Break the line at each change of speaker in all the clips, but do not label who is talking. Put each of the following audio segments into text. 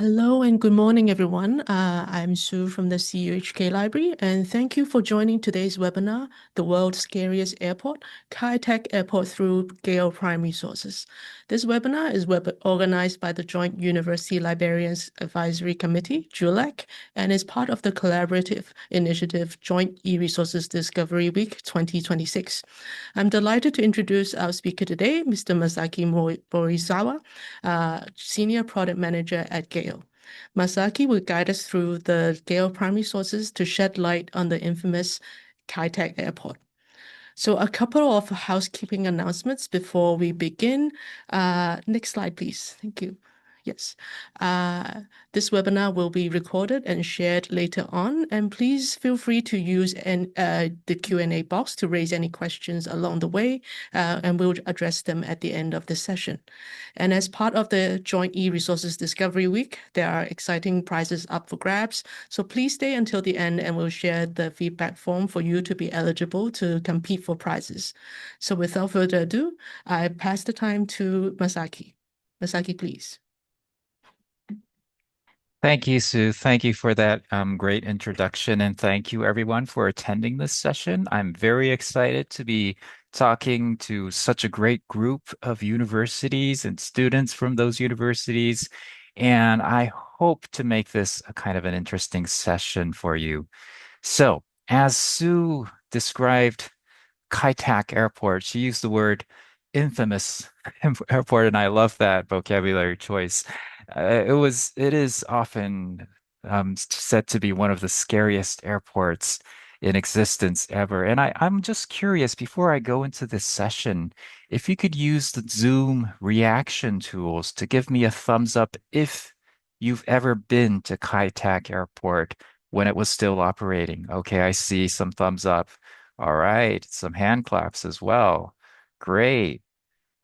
Hello and good morning, everyone. I'm Sue from the CUHK Library, and thank you for joining today's webinar, The World's Scariest Airport, Kai-Tak Airport through Gale Primary Sources. This webinar is organized by the Joint University Librarians Advisory Committee, JULAC, and is part of the collaborative initiative Joint E-Resources Discovery Week 2026. I'm delighted to introduce our speaker today, Mr. Masaki Morisawa, Senior Product Manager at Gale. Masaki will guide us through the Gale Primary Sources to shed light on the infamous Kai-Tak Airport. So a couple of housekeeping announcements before we begin. Next slide, please. Thank you. Yes. This webinar will be recorded and shared later on, and please feel free to use the Q&A box to raise any questions along the way, and we'll address them at the end of the session. And as part of the Joint E-Resources Discovery Week, there are exciting prizes up for grabs, so please stay until the end and we'll share the feedback form for you to be eligible to compete for prizes. So without further ado, I pass the time to Masaki. Masaki, please.
Thank you, Sue. Thank you for that great introduction, and thank you everyone for attending this session. I'm very excited to be talking to such a great group of universities and students from those universities, and I hope to make this a kind of an interesting session for you. So, as Sue described Kai-Tak Airport, she used the word infamous airport, and I love that vocabulary choice. It is often said to be one of the scariest airports in existence ever. And I'm just curious, before I go into this session, if you could use the Zoom reaction tools to give me a thumbs up if you've ever been to Kai-Tak Airport when it was still operating. Okay, I see some thumbs up. All right, some hand claps as well. Great.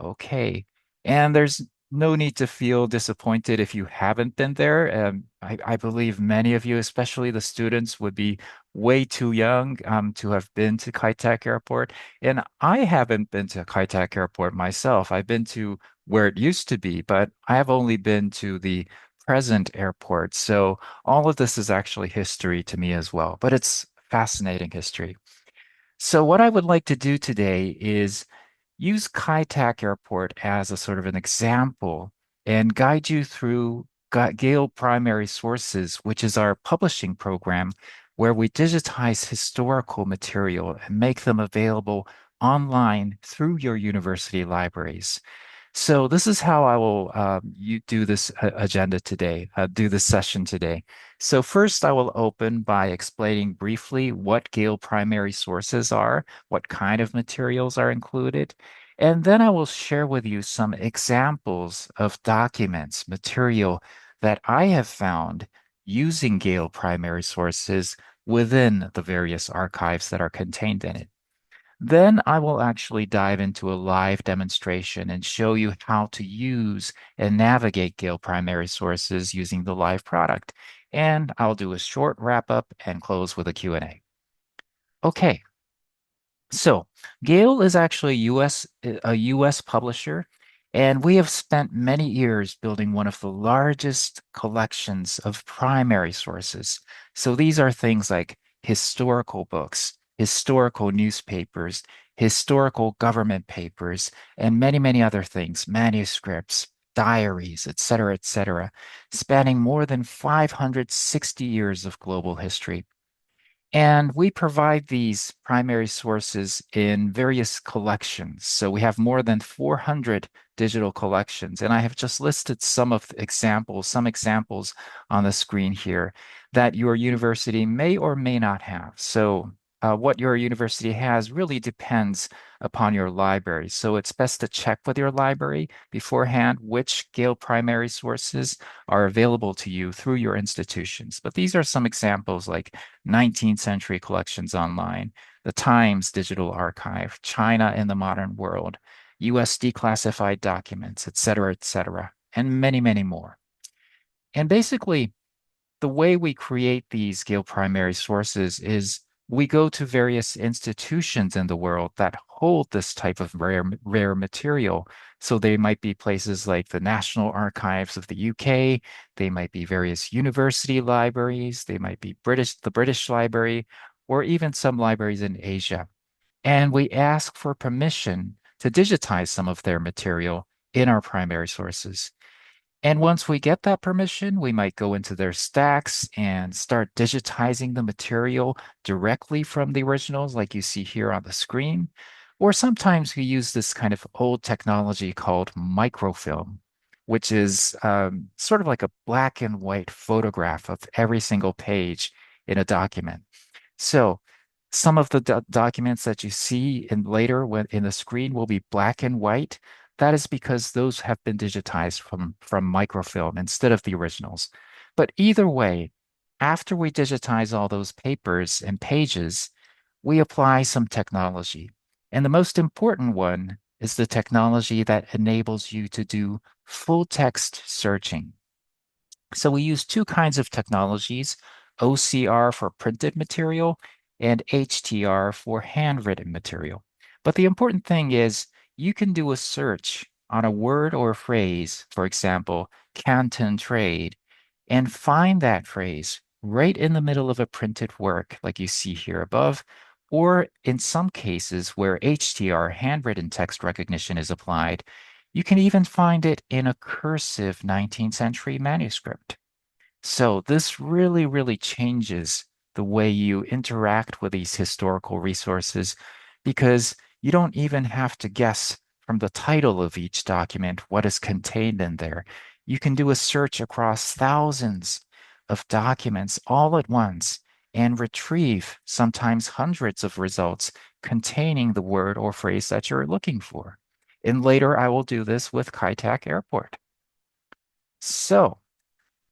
Okay. And there's no need to feel disappointed if you haven't been there. I believe many of you, especially the students, would be way too young to have been to Kai-Tak Airport. And I haven't been to Kai-Tak Airport myself. I've been to where it used to be, but I have only been to the present airport. So all of this is actually history to me as well, but it's fascinating history. So what I would like to do today is use Kai-Tak Airport as a sort of an example and guide you through Gale Primary Sources, which is our publishing program where we digitize historical material and make them available online through your university libraries. So this is how I will you do this agenda today, do this session today. So first, I will open by explaining briefly what Gale primary sources are, what kind of materials are included, and then I will share with you some examples of documents, material that I have found using Gale primary sources within the various archives that are contained in it. Then I will actually dive into a live demonstration and show you how to use and navigate Gale primary sources using the live product. And I'll do a short wrap up and close with a Q&A. Okay, so Gale is actually a US publisher, and we have spent many years building one of the largest collections of primary sources. So these are things like historical books, historical newspapers, historical government papers, and many, many other things, manuscripts, diaries, et cetera, spanning more than 560 years of global history. And we provide these primary sources in various collections. So we have more than 400 digital collections. And I have just listed some examples on the screen here that your university may or may not have. So what your university has really depends upon your library. So it's best to check with your library beforehand which Gale primary sources are available to you through your institutions. But these are some examples like 19th century collections online, the Times Digital Archive, China in the Modern World, US declassified documents, et cetera, and many, many more. And basically, the way we create these Gale primary sources is we go to various institutions in the world that hold this type of rare material. So they might be places like the National Archives of the UK, they might be various university libraries, they might be the British Library, or even some libraries in Asia. And we ask for permission to digitize some of their material in our primary sources. And once we get that permission, we might go into their stacks and start digitizing the material directly from the originals, like you see here on the screen. Or sometimes we use this kind of old technology called microfilm, which is sort of like a black and white photograph of every single page in a document. So some of the documents that you see in later when in the screen will be black and white. That is because those have been digitized from microfilm instead of the originals. But either way, after we digitize all those papers and pages, we apply some technology. And the most important one is the technology that enables you to do full text searching. So we use two kinds of technologies, OCR for printed material and HTR for handwritten material. But the important thing is you can do a search on a word or a phrase, for example, Canton trade, and find that phrase right in the middle of a printed work, like you see here above, or in some cases where HTR, handwritten text recognition, is applied, you can even find it in a cursive 19th century manuscript. So this really, really changes the way you interact with these historical resources because you don't even have to guess from the title of each document what is contained in there. You can do a search across thousands of documents all at once and retrieve sometimes hundreds of results containing the word or phrase that you're looking for. And later I will do this with Kai Tak Airport. So,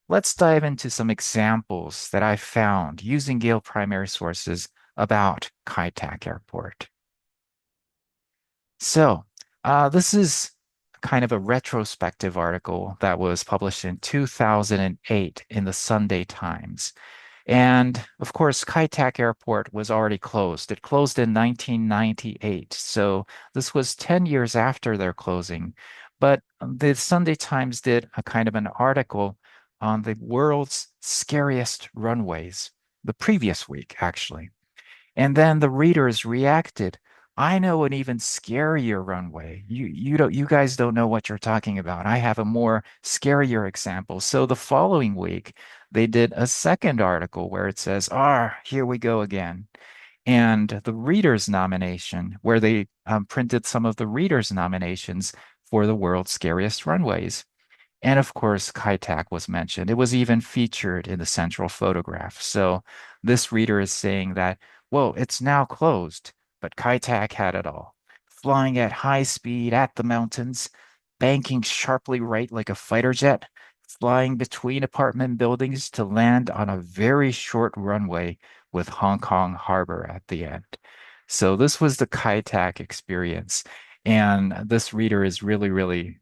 let's dive into some examples that I found using Gale Primary Sources about Kai Tak Airport. So, this is kind of a retrospective article that was published in 2008 in the Sunday Times. And of course, Kai Tak Airport was already closed. It closed in 1998. So this was 10 years after their closing. But the Sunday Times did a kind of an article on the world's scariest runways the previous week, actually. And then the readers reacted. I know an even scarier runway. You guys don't know what you're talking about. I have a more scarier example. So the following week, they did a second article where it says, "Ah, here we go again." And the readers nomination, where they printed some of the readers nominations for the world's scariest runways. And of course, Kai Tak was mentioned. It was even featured in the central photograph. So this reader is saying that, whoa, it's now closed, but Kai Tak had it all. Flying at high speed at the mountains, banking sharply right like a fighter jet, flying between apartment buildings to land on a very short runway with Hong Kong Harbor at the end. So this was the Kai Tak experience. And this reader is really, really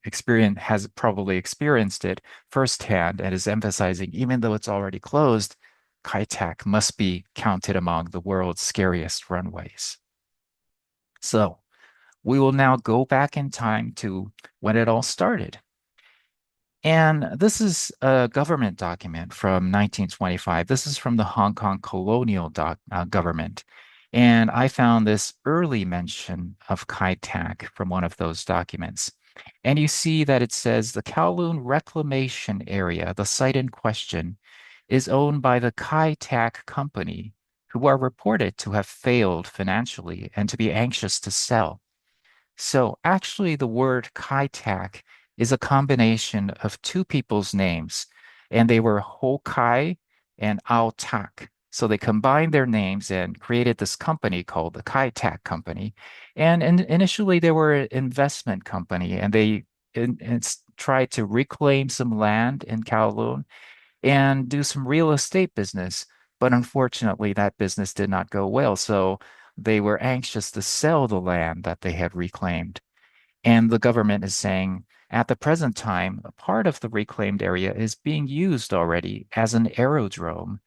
has probably experienced it firsthand and is emphasizing, even though it's already closed, Kai Tak must be counted among the world's scariest runways. So we will now go back in time to when it all started. And this is a government document from 1925. This is from the Hong Kong colonial government. And I found this early mention of Kai Tak from one of those documents. And you see that it says the Kowloon Reclamation Area, the site in question, is owned by the Kai Tak Company, who are reported to have failed financially and to be anxious to sell. So actually, the word Kai Tak is a combination of two people's names, and they were Ho Kai and Ao Tak. So they combined their names and created this company called the Kai Tak Company. And initially, they were an investment company, and they tried to reclaim some land in Kowloon and do some real estate business. But unfortunately, that business did not go well. So they were anxious to sell the land that they had reclaimed. And the government is saying, at the present time, a part of the reclaimed area is being used already as an aerodrome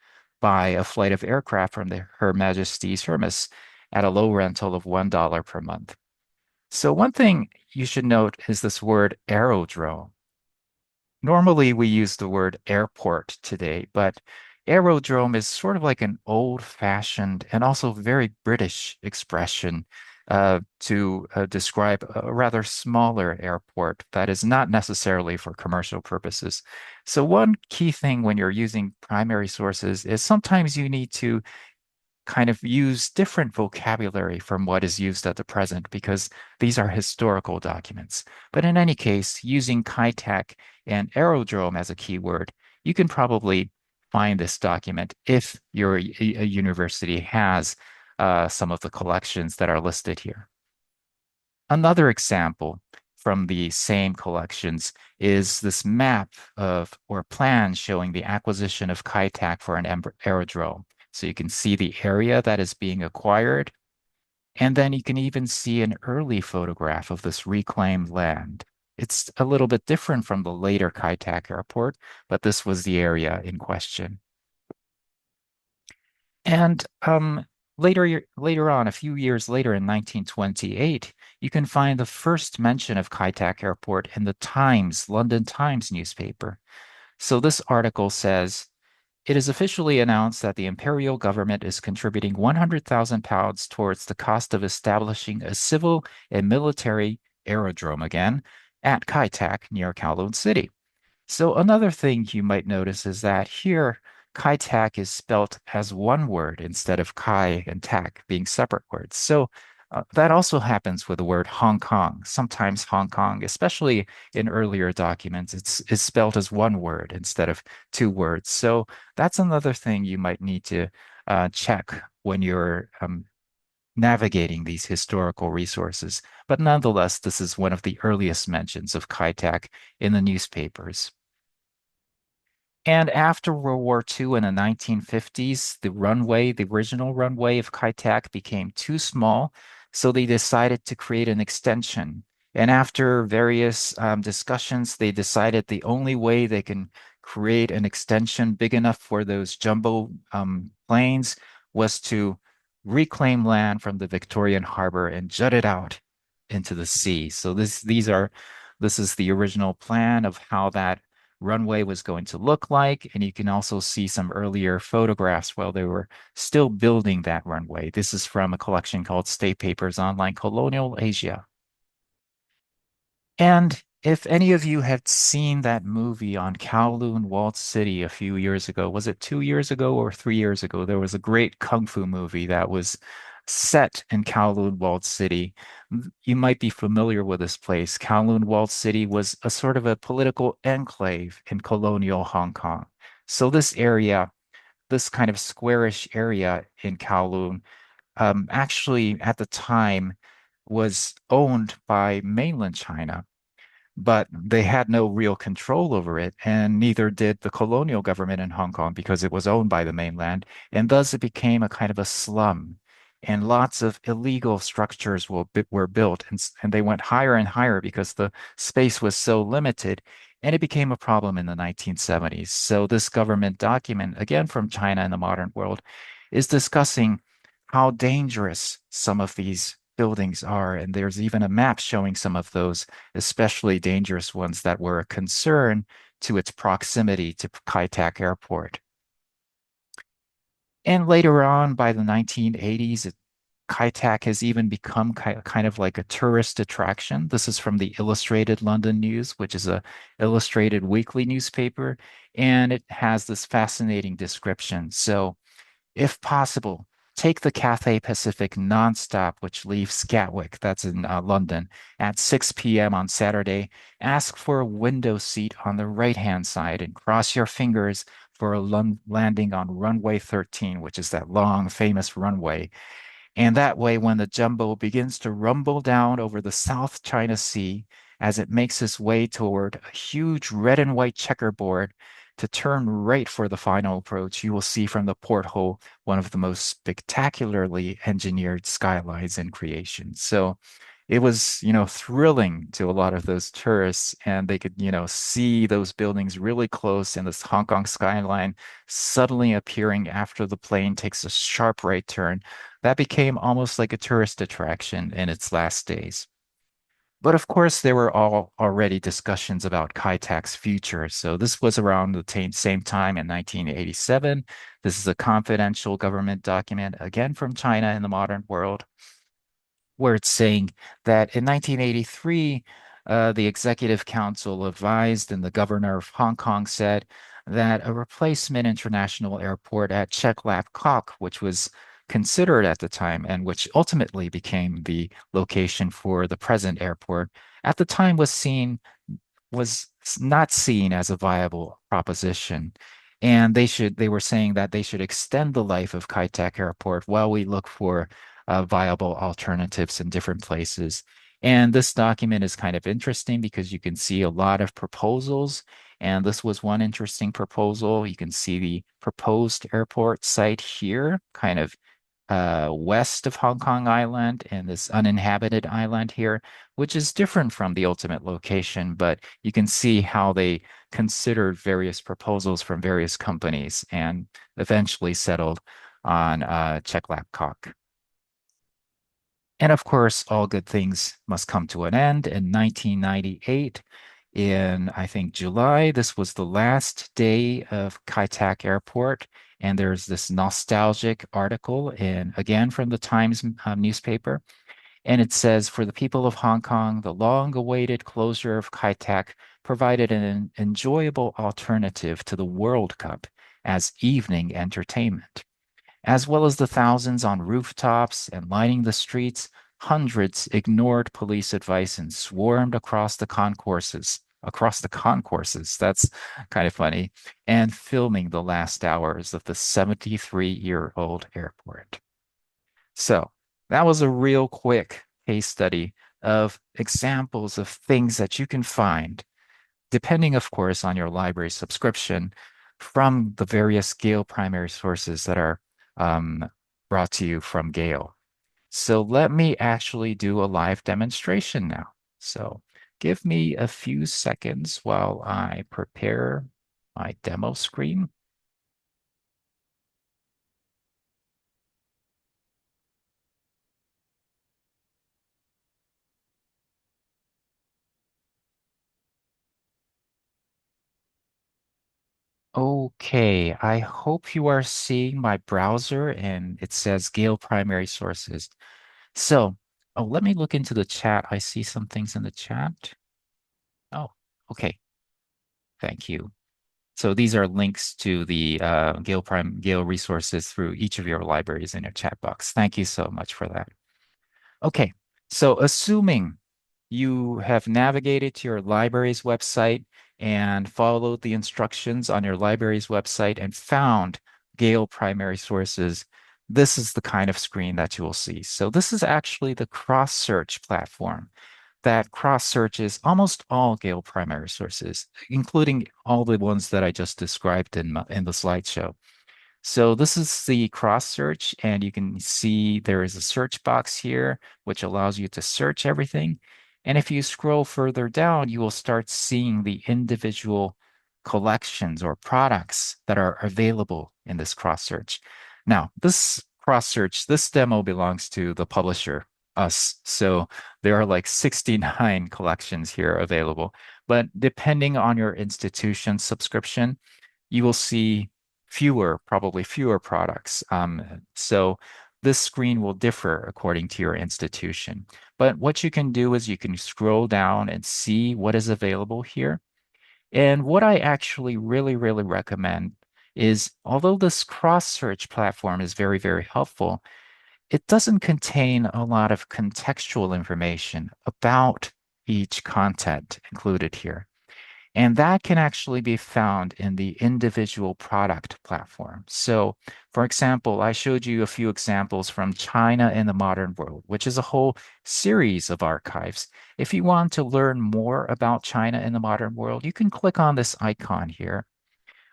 buy a flight of aircraft from Her Majesty's Hermes at a low rental of $1 per month. So one thing you should note is this word aerodrome. Normally, we use the word airport today, but aerodrome is sort of like an old-fashioned and also very British expression to describe a rather smaller airport that is not necessarily for commercial purposes. So one key thing when you're using primary sources is sometimes you need to kind of use different vocabulary from what is used at the present because these are historical documents. But in any case, using Kitech and aerodrome as a keyword, you can probably find this document if a university has some of the collections that are listed here. Another example from the same collections is this map of or plan showing the acquisition of Kitech for an aerodrome. So you can see the area that is being acquired, and then you can even see an early photograph of this reclaimed land. It's a little bit different from the later Kitech airport, but this was the area in question. And later on, a few years later in 1928, you can find the first mention of Kitech Airport in the Times, London Times newspaper. So this article says, it is officially announced that the imperial government is contributing £100,000 towards the cost of establishing a civil and military aerodrome again at Kitech near Kowloon City. So another thing you might notice is that here, Kai-tak is spelt as one word instead of Kai and tak being separate words. So that also happens with the word Hong Kong. Sometimes Hong Kong, especially in earlier documents, is spelled as one word instead of two words. So that's another thing you might need to check when you're navigating these historical resources. But nonetheless, this is one of the earliest mentions of Kai-tak in the newspapers. And after World War II in the 1950s, the original runway of Kai-tak became too small, so they decided to create an extension. And after various discussions, they decided the only way they can create an extension big enough for those jumbo planes was to reclaim land from the Victorian harbor and jut it out into the sea. So this is the original plan of how that runway was going to look like. And you can also see some earlier photographs while they were still building that runway. This is from a collection called State Papers Online Colonial Asia. And if any of you had seen that movie on Kowloon Walled City a few years ago, was it 2 years ago or 3 years ago? There was a great kung fu movie that was set in Kowloon Walled City. You might be familiar with this place. Kowloon Walled City was a sort of a political enclave in colonial Hong Kong. So this area, this kind of squarish area in Kowloon, actually at the time was owned by mainland China, but they had no real control over it, and neither did the colonial government in Hong Kong because it was owned by the mainland, and thus it became a kind of a slum. And lots of illegal structures were built, and they went higher and higher because the space was so limited, and it became a problem in the 1970s. So this government document, again from China in the modern world, is discussing how dangerous some of these buildings are. And there's even a map showing some of those especially dangerous ones that were a concern to its proximity to Kai Tak Airport. And later on, by the 1980s, Kai Tak has even become kind of like a tourist attraction. This is from the Illustrated London News, which is a illustrated weekly newspaper, and it has this fascinating description. So if possible, take the Cathay Pacific nonstop, which leaves Gatwick, that's in London, at 6 p.m. on Saturday. Ask for a window seat on the right-hand side and cross your fingers for a landing on runway 13, which is that long, famous runway. And that way, when the jumbo begins to rumble down over the South China Sea as it makes its way toward a huge red and white checkerboard to turn right for the final approach, you will see from the porthole one of the most spectacularly engineered skylines in creation. So it was, thrilling to a lot of those tourists, and they could, see those buildings really close and this Hong Kong skyline suddenly appearing after the plane takes a sharp right turn. That became almost like a tourist attraction in its last days. But of course, there were all already discussions about Kai Tak's future. So this was around the same time in 1987. This is a confidential government document, again from China in the modern world, where it's saying that in 1983, the Executive Council advised and the governor of Hong Kong said that a replacement international airport at Cheklap Kok, which was considered at the time and which ultimately became the location for the present airport, at the time was not seen as a viable proposition. And they were saying that they should extend the life of Kai Tak Airport while we look for viable alternatives in different places. And this document is kind of interesting because you can see a lot of proposals. And this was one interesting proposal. You can see the proposed airport site here, kind of west of Hong Kong Island and this uninhabited island here, which is different from the ultimate location, but you can see how they considered various proposals from various companies and eventually settled on Cheklap Kok. And of course, all good things must come to an end. In 1998, in I think July, this was the last day of Kai Tak Airport. And there's this nostalgic article in again from the Times newspaper. And it says, for the people of Hong Kong, the long-awaited closure of Kai Tak provided an enjoyable alternative to the World Cup as evening entertainment. As well as the thousands on rooftops and lining the streets, hundreds ignored police advice and swarmed across the concourses. That's kind of funny. And filming the last hours of the 73-year-old airport. So that was a real quick case study of examples of things that you can find, depending, of course, on your library subscription from the various Gale primary sources that are brought to you from Gale. So let me actually do a live demonstration now. So give me a few seconds while I prepare my demo screen. Okay, I hope you are seeing my browser and it says Gale Primary Sources. So, let me look into the chat. I see some things in the chat. Oh, okay. Thank you. So these are links to the Gale resources through each of your libraries in your chat box. Thank you so much for that. Okay, so assuming you have navigated to your library's website and followed the instructions on your library's website and found Gale primary sources, this is the kind of screen that you will see. So this is actually the cross search platform that cross searches almost all Gale primary sources, including all the ones that I just described in the slideshow. So this is the cross search, and you can see there is a search box here, which allows you to search everything. And if you scroll further down, you will start seeing the individual collections or products that are available in this cross search. Now, this cross search, this demo belongs to the publisher, us. So there are like 69 collections here available. But depending on your institution subscription, you will see probably fewer products. So this screen will differ according to your institution. But what you can do is you can scroll down and see what is available here. And what I actually really, really recommend is, although this cross-search platform is very, very helpful, it doesn't contain a lot of contextual information about each content included here. And that can actually be found in the individual product platform. So, for example, I showed you a few examples from China in the Modern World, which is a whole series of archives. If you want to learn more about China in the Modern World, you can click on this icon here,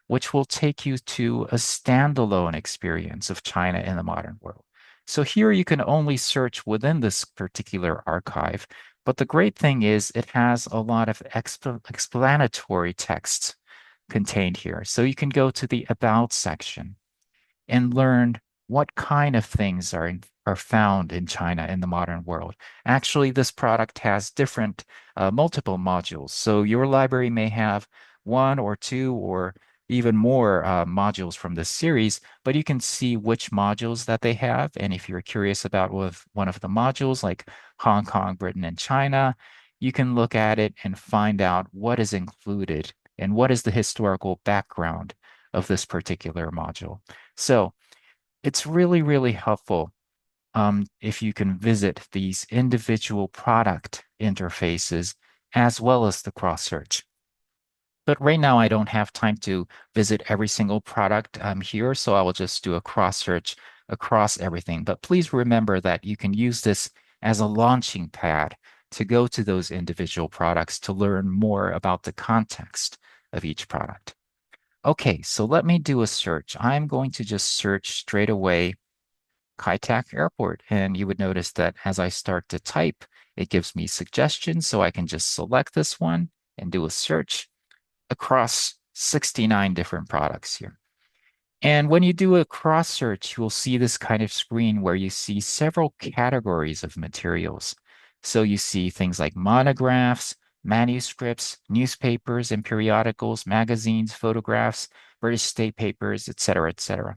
which will take you to a standalone experience of China in the Modern World. So here you can only search within this particular archive, but the great thing is it has a lot of explanatory text contained here. So you can go to the About section and learn what kind of things are found in China in the modern world. Actually, this product has different multiple modules. So your library may have one or two or even more modules from this series, but you can see which modules that they have. And if you're curious about one of the modules, like Hong Kong, Britain, and China, you can look at it and find out what is included and what is the historical background of this particular module. So it's really, really helpful if you can visit these individual product interfaces as well as the cross search. But right now, I don't have time to visit every single product here, so I will just do a cross search across everything. But please remember that you can use this as a launching pad to go to those individual products to learn more about the context of each product. Okay, so let me do a search. I'm going to just search straight away Kai Tak Airport. And you would notice that as I start to type, it gives me suggestions. So I can just select this one and do a search across 69 different products here. And when you do a cross search, you will see this kind of screen where you see several categories of materials. So you see things like monographs, manuscripts, newspapers and periodicals, magazines, photographs, British state papers, etc., etc.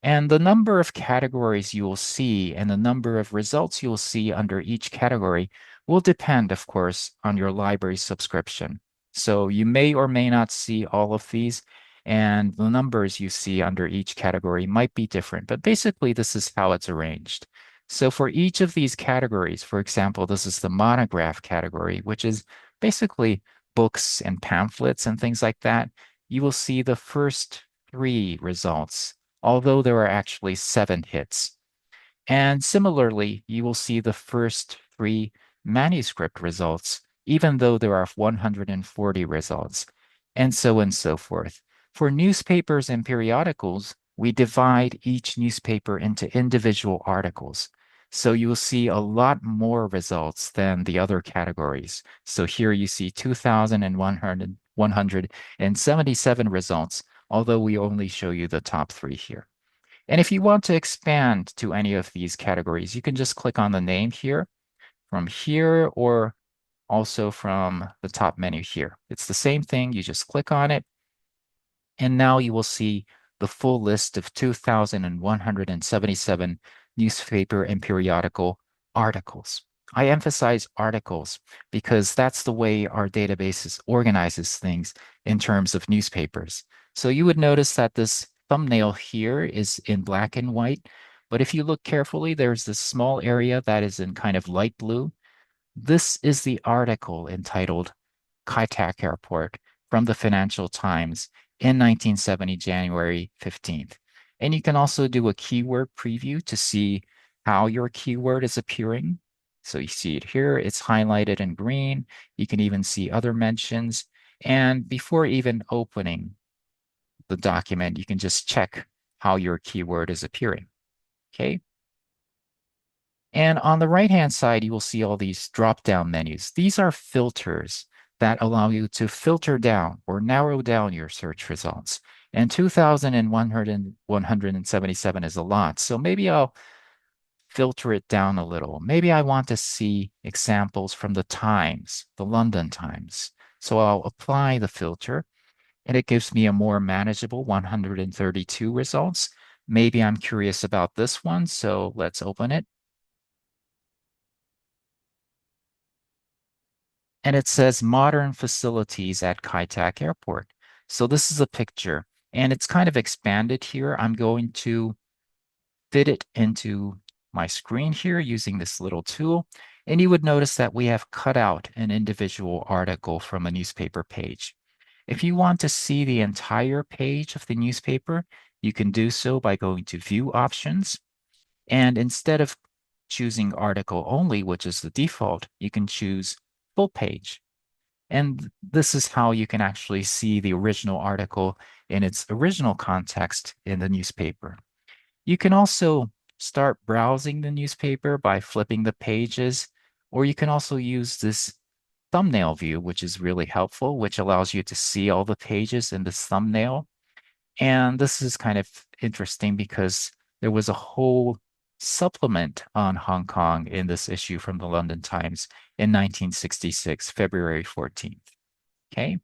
And the number of categories you will see and the number of results you'll see under each category will depend, of course, on your library subscription. So you may or may not see all of these, and the numbers you see under each category might be different, but basically this is how it's arranged. So for each of these categories, for example, this is the monograph category, which is basically books and pamphlets and things like that. You will see the first three results, although there are actually 7 hits. And similarly, you will see the first three manuscript results, even though there are 140 results, and so forth. For newspapers and periodicals, we divide each newspaper into individual articles. So you will see a lot more results than the other categories. So here you see 2,177 results, although we only show you the top 3 here. And if you want to expand to any of these categories, you can just click on the name here, from here, or also from the top menu here. It's the same thing. You just click on it, and now you will see the full list of 2,177 newspaper and periodical articles. I emphasize articles because that's the way our database organizes things in terms of newspapers. So you would notice that this thumbnail here is in black and white, but if you look carefully, there's this small area that is in kind of light blue. This is the article entitled Kai Tak Airport from the Financial Times in 1970, January 15th. And you can also do a keyword preview to see how your keyword is appearing. So you see it here, it's highlighted in green. You can even see other mentions. And before even opening the document, you can just check how your keyword is appearing. Okay. And on the right-hand side, you will see all these drop-down menus. These are filters that allow you to filter down or narrow down your search results. And 2,177 is a lot. So maybe I'll filter it down a little. Maybe I want to see examples from the Times, the London Times. So I'll apply the filter, and it gives me a more manageable 132 results. Maybe I'm curious about this one, so let's open it. And it says modern facilities at Kai Tak Airport. So this is a picture, and it's kind of expanded here. I'm going to fit it into my screen here using this little tool. And you would notice that we have cut out an individual article from a newspaper page. If you want to see the entire page of the newspaper, you can do so by going to View Options. And instead of choosing article only, which is the default, you can choose full page. And this is how you can actually see the original article in its original context in the newspaper. You can also start browsing the newspaper by flipping the pages, or you can also use this thumbnail view, which is really helpful, which allows you to see all the pages in this thumbnail. And this is kind of interesting because there was a whole supplement on Hong Kong in this issue from the London Times in 1966, February 14th. Okay,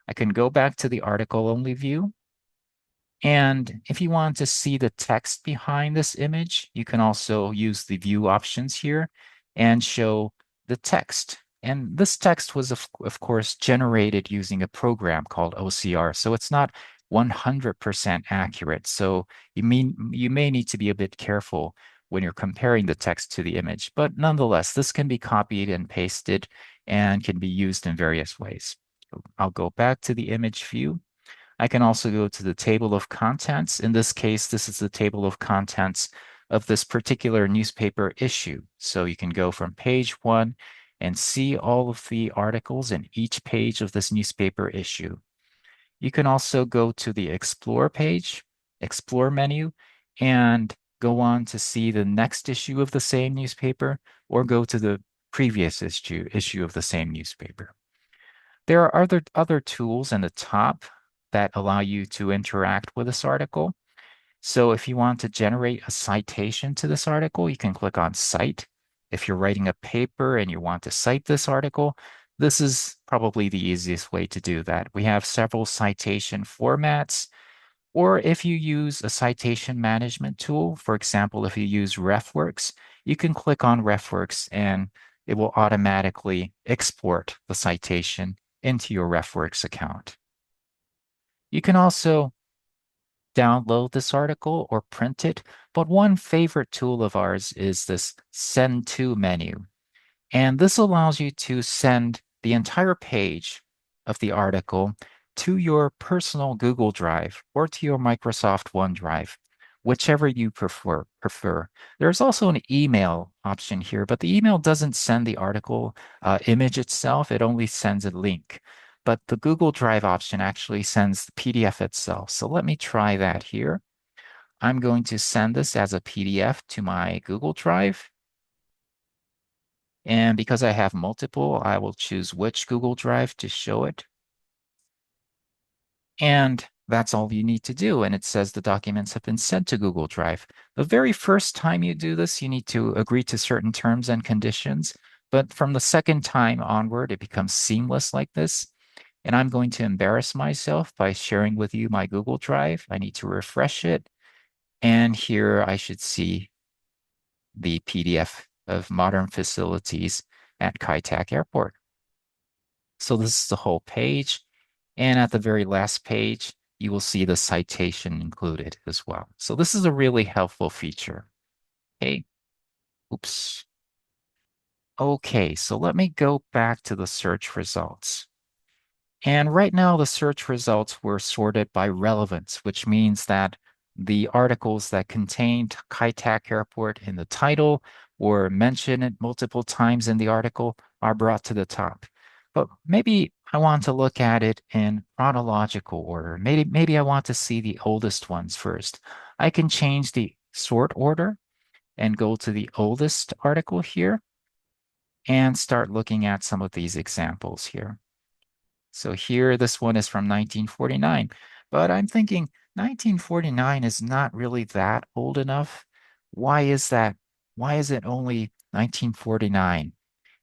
I can go back to the article only view. And if you want to see the text behind this image, you can also use the view options here and show the text. And this text was, of course, generated using a program called OCR. So it's not 100% accurate. So you may need to be a bit careful when you're comparing the text to the image. But nonetheless, this can be copied and pasted and can be used in various ways. I'll go back to the image view. I can also go to the table of contents. In this case, this is the table of contents of this particular newspaper issue. So you can go from page 1 and see all of the articles in each page of this newspaper issue. You can also go to the Explore page, Explore menu, and go on to see the next issue of the same newspaper, or go to the previous issue of the same newspaper. There are other tools in the top that allow you to interact with this article. So if you want to generate a citation to this article, you can click on Cite. If you're writing a paper and you want to cite this article, this is probably the easiest way to do that. We have several citation formats, or if you use a citation management tool, for example, if you use RefWorks, you can click on RefWorks and it will automatically export the citation into your RefWorks account. You can also download this article or print it, but one favorite tool of ours is this Send To menu. And this allows you to send the entire page of the article to your personal Google Drive or to your Microsoft OneDrive, whichever you prefer. There's also an email option here, but the email doesn't send the article image itself. It only sends a link. But the Google Drive option actually sends the PDF itself. So let me try that here. I'm going to send this as a PDF to my Google Drive. And because I have multiple, I will choose which Google Drive to show it. And that's all you need to do. And it says the documents have been sent to Google Drive. The very first time you do this, you need to agree to certain terms and conditions. But from the second time onward, it becomes seamless like this. And I'm going to embarrass myself by sharing with you my Google Drive. I need to refresh it. And here I should see the PDF of modern facilities at Kai Tak Airport. So this is the whole page. And at the very last page, you will see the citation included as well. So this is a really helpful feature. Okay. Oops. Okay, so let me go back to the search results. And right now, the search results were sorted by relevance, which means that the articles that contained Kai Tak Airport in the title or mention it multiple times in the article are brought to the top. But maybe I want to look at it in chronological order. Maybe I want to see the oldest ones first. I can change the sort order and go to the oldest article here and start looking at some of these examples here. So here, this one is from 1949, but I'm thinking 1949 is not really that old enough. Why is that? Why is it only 1949?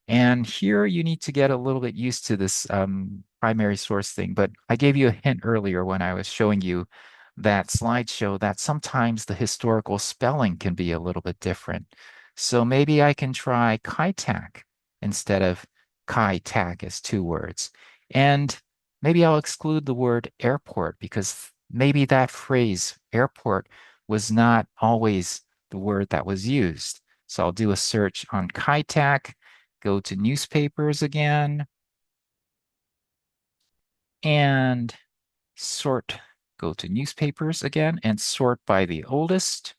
And here you need to get a little bit used to this primary source thing, but I gave you a hint earlier when I was showing you that slideshow that sometimes the historical spelling can be a little bit different. So maybe I can try Kai Tak instead of Kai Tak as two words. And maybe I'll exclude the word airport because maybe that phrase airport was not always the word that was used. So I'll do a search on Kai Tak, go to newspapers again, and sort, go to newspapers again and sort by the oldest.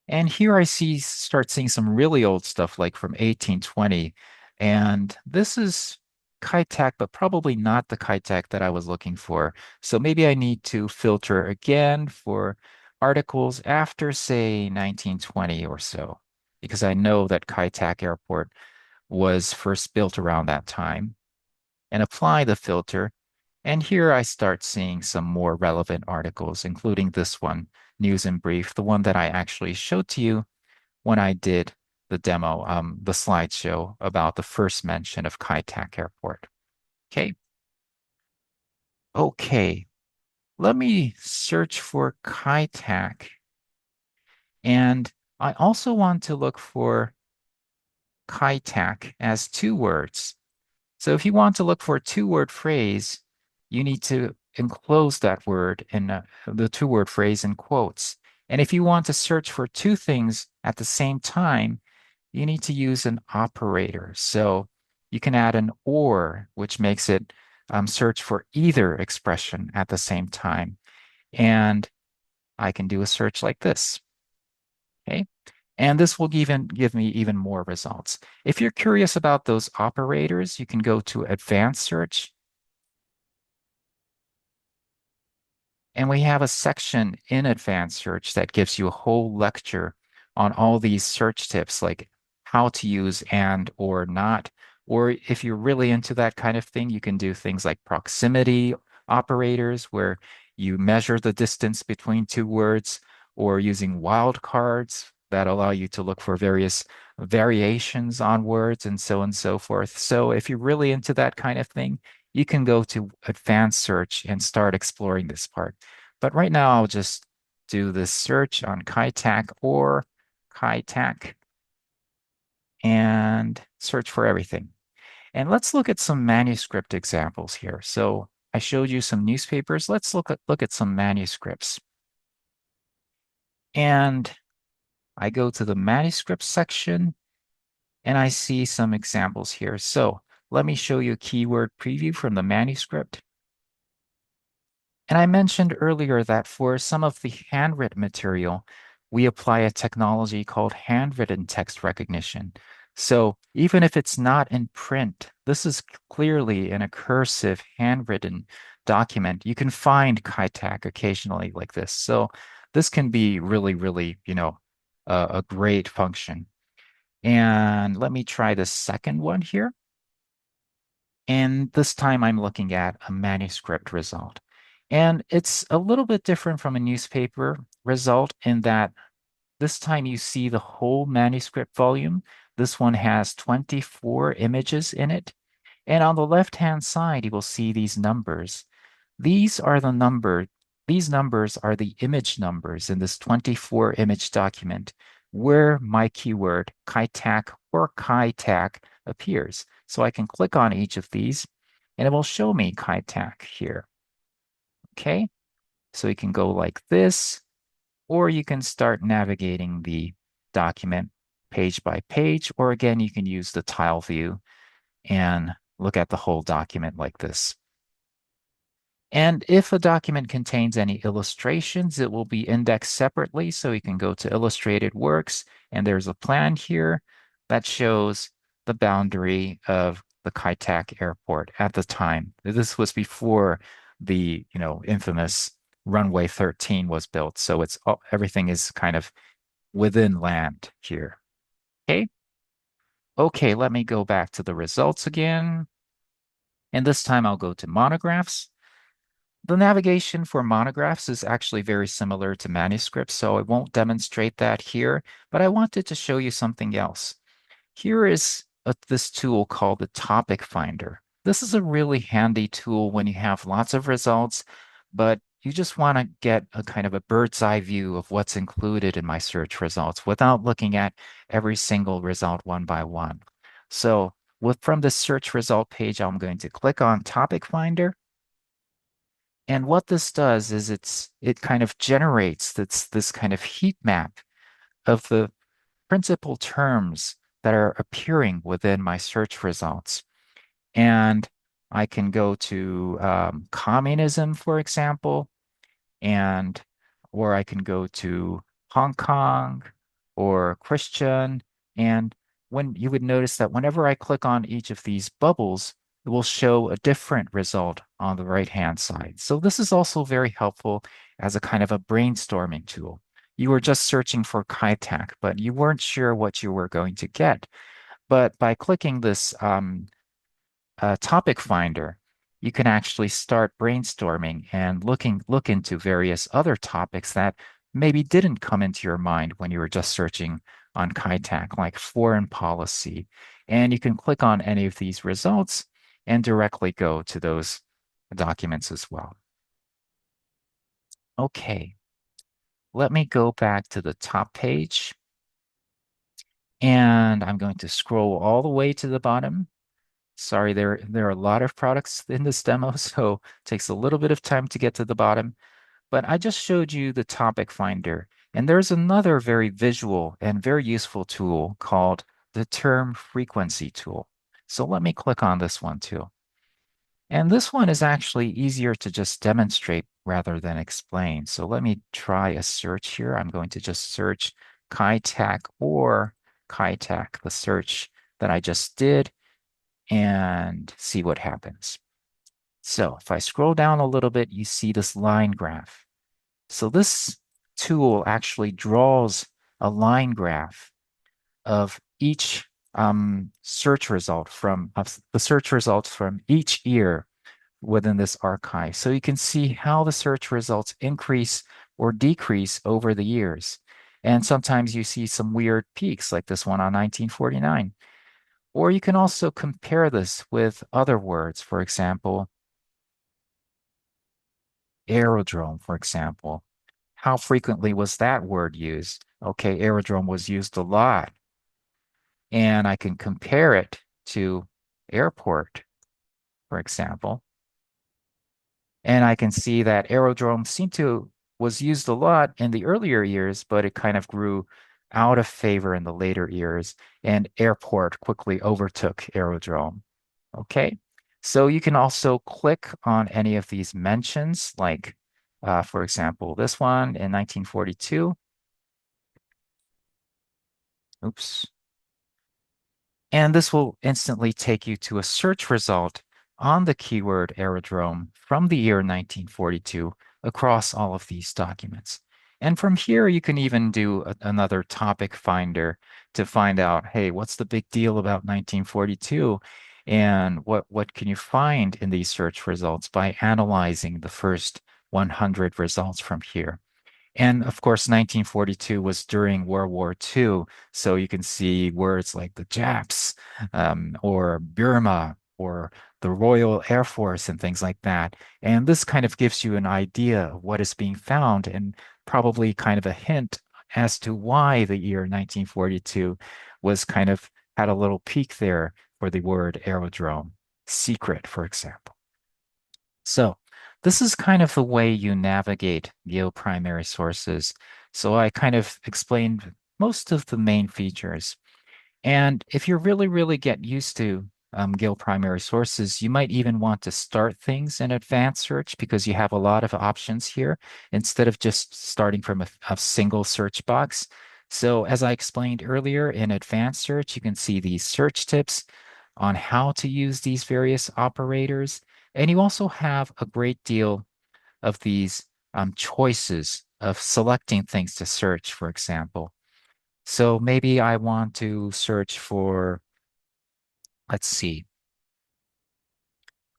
And here I start seeing some really old stuff like from 1820. And this is Kai Tak, but probably not the Kai Tak that I was looking for. So maybe I need to filter again for articles after, say, 1920 or so, because I know that Kai Tak Airport was first built around that time, and apply the filter. And here I start seeing some more relevant articles, including this one, News and Brief, the one that I actually showed to you when I did the demo, the slideshow about the first mention of Kai Tak Airport. Okay. Okay. Let me search for Kai Tak. And I also want to look for Kai Tak as two words. So if you want to look for a two-word phrase, you need to enclose that word in the two-word phrase in quotes. And if you want to search for two things at the same time, you need to use an operator. So you can add an or, which makes it search for either expression at the same time. And I can do a search like this. Okay. And this will even give me even more results. If you're curious about those operators, you can go to Advanced Search. And we have a section in Advanced Search that gives you a whole lecture on all these search tips, like how to use and or not. Or if you're really into that kind of thing, you can do things like proximity operators, where you measure the distance between two words, or using wildcards that allow you to look for various variations on words and so on and so forth. So if you're really into that kind of thing, you can go to advanced search and start exploring this part. But right now, I'll just do this search on Kai Tak or Kai Tak and search for everything. And let's look at some manuscript examples here. So I showed you some newspapers. Let's look at some manuscripts. And I go to the manuscript section and I see some examples here. So let me show you a keyword preview from the manuscript. And I mentioned earlier that for some of the handwritten material, we apply a technology called handwritten text recognition. So even if it's not in print, this is clearly in a cursive handwritten document. You can find Kai Tak occasionally like this. So this can be really, really, a great function. And let me try the second one here. And this time I'm looking at a manuscript result. And it's a little bit different from a newspaper result in that this time you see the whole manuscript volume. This one has 24 images in it. And on the left-hand side, you will see these numbers. These are the number, these numbers are the image numbers in this 24 image document where my keyword Kai Tak or Kai Tak appears. So I can click on each of these and it will show me Kai Tak here. Okay, so you can go like this, or you can start navigating the document page by page, or again, you can use the tile view and look at the whole document like this. And if a document contains any illustrations, it will be indexed separately. So you can go to illustrated works, and there's a plan here that shows the boundary of the Kai Tak airport at the time. This was before the, infamous runway 13 was built. So everything is kind of within land here. Okay. Okay, let me go back to the results again. And this time I'll go to monographs. The navigation for monographs is actually very similar to manuscripts, so I won't demonstrate that here, but I wanted to show you something else. Here is this tool called the Topic Finder. This is a really handy tool when you have lots of results, but you just want to get a kind of a bird's eye view of what's included in my search results without looking at every single result one by one. So from the search result page, I'm going to click on Topic Finder. And what this does is it kind of generates this kind of heat map of the principal terms that are appearing within my search results. And I can go to communism, for example, or I can go to Hong Kong or Christian. And when you would notice that whenever I click on each of these bubbles, it will show a different result on the right-hand side. So this is also very helpful as a kind of a brainstorming tool. You were just searching for Kitech, but you weren't sure what you were going to get. But by clicking this topic finder, you can actually start brainstorming and look into various other topics that maybe didn't come into your mind when you were just searching on Kitech, like foreign policy. And you can click on any of these results and directly go to those documents as well. Okay, let me go back to the top page. And I'm going to scroll all the way to the bottom. Sorry, there are a lot of products in this demo, so it takes a little bit of time to get to the bottom. But I just showed you the topic finder, and there's another very visual and very useful tool called the term frequency tool. So let me click on this one too. And this one is actually easier to just demonstrate rather than explain. So let me try a search here. I'm going to just search Kitech or Kitech, the search that I just did, and see what happens. So if I scroll down a little bit, you see this line graph. So this tool actually draws a line graph of each search result from the search results from each year within this archive. So you can see how the search results increase or decrease over the years. And sometimes you see some weird peaks like this one on 1949. Or you can also compare this with other words. For example, aerodrome, for example. How frequently was that word used? Okay, aerodrome was used a lot. And I can compare it to airport, for example. And I can see that aerodrome was used a lot in the earlier years, but it kind of grew out of favor in the later years, and airport quickly overtook aerodrome. Okay, so you can also click on any of these mentions, like, for example, this one in 1942. Oops. And this will instantly take you to a search result on the keyword aerodrome from the year 1942 across all of these documents. And from here, you can even do another topic finder to find out, hey, what's the big deal about 1942? And what can you find in these search results by analyzing the first 100 results from here? And of course, 1942 was during World War II. So you can see words like the Japs, or Burma, or the Royal Air Force, and things like that. And this kind of gives you an idea of what is being found and probably kind of a hint as to why the year 1942 was kind of had a little peak there for the word aerodrome, secret, for example. So this is kind of the way you navigate Gale Primary Sources. So I kind of explained most of the main features. And if you really get used to Gale Primary Sources, you might even want to start things in advanced search because you have a lot of options here instead of just starting from a single search box. So as I explained earlier, in advanced search, you can see these search tips on how to use these various operators. And you also have a great deal of these choices of selecting things to search, for example. So maybe I want to search for, let's see,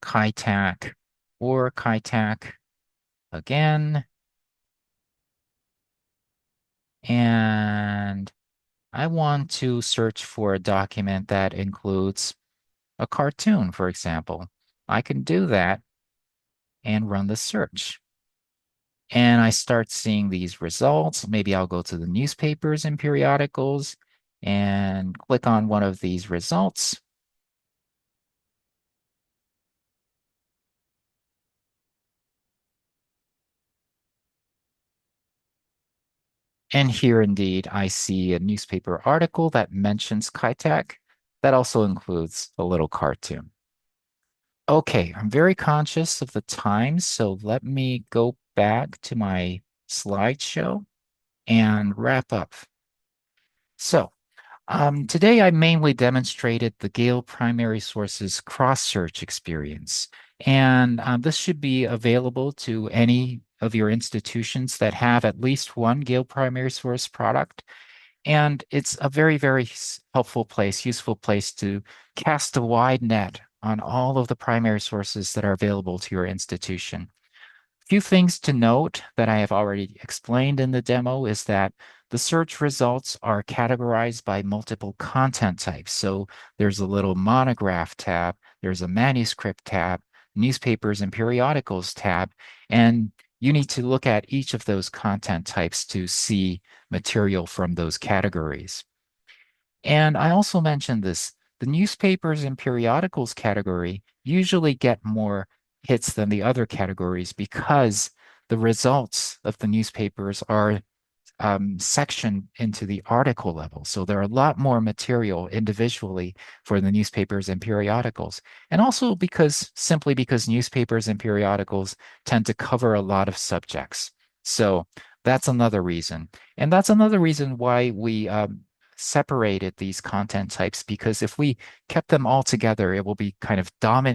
Kitech or Kitech again. And I want to search for a document that includes a cartoon, for example. I can do that and run the search. And I start seeing these results. Maybe I'll go to the newspapers and periodicals and click on one of these results. And here indeed, I see a newspaper article that mentions Kitech. That also includes a little cartoon. Okay, I'm very conscious of the time, so let me go back to my slideshow and wrap up. So, today I mainly demonstrated the Gale Primary Sources cross-search experience. And this should be available to any of your institutions that have at least one Gale Primary Source product. And it's a very, very helpful place, useful place to cast a wide net on all of the primary sources that are available to your institution. Few things to note that I have already explained in the demo is that the search results are categorized by multiple content types. So there's a little monograph tab, there's a manuscript tab, newspapers and periodicals tab, and you need to look at each of those content types to see material from those categories. And I also mentioned this, the newspapers and periodicals category usually get more hits than the other categories because the results of the newspapers are section into the article level. So there are a lot more material individually for the newspapers and periodicals. And also simply because newspapers and periodicals tend to cover a lot of subjects. So that's another reason. And that's another reason why we separated these content types, because if we kept them all together, it will be kind of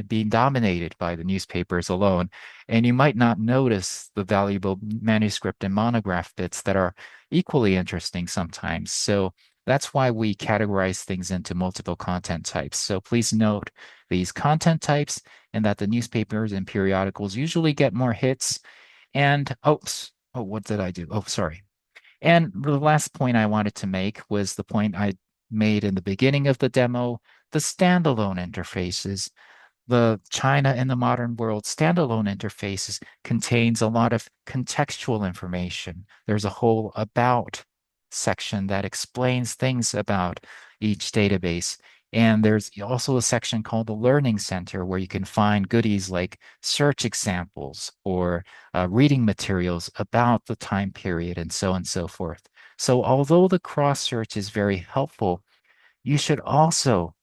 being dominated by the newspapers alone. And you might not notice the valuable manuscript and monograph bits that are equally interesting sometimes. So that's why we categorize things into multiple content types. So please note these content types and that the newspapers and periodicals usually get more hits. And what did I do? Oh, sorry. And the last point I wanted to make was the point I made in the beginning of the demo, the standalone interfaces. The China in the Modern World standalone interfaces contains a lot of contextual information. There's a whole about section that explains things about each database. And there's also a section called the Learning Center where you can find goodies like search examples or reading materials about the time period and so on and so forth. So although the cross search is very helpful, you should also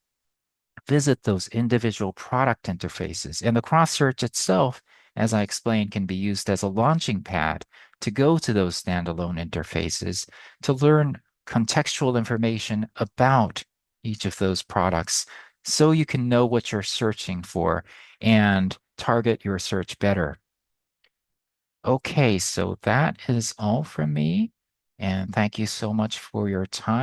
visit those individual product interfaces. And the cross search itself, as I explained, can be used as a launching pad to go to those standalone interfaces to learn contextual information about each of those products so you can know what you're searching for and target your search better. Okay, so that is all from me. And thank you so much for your time.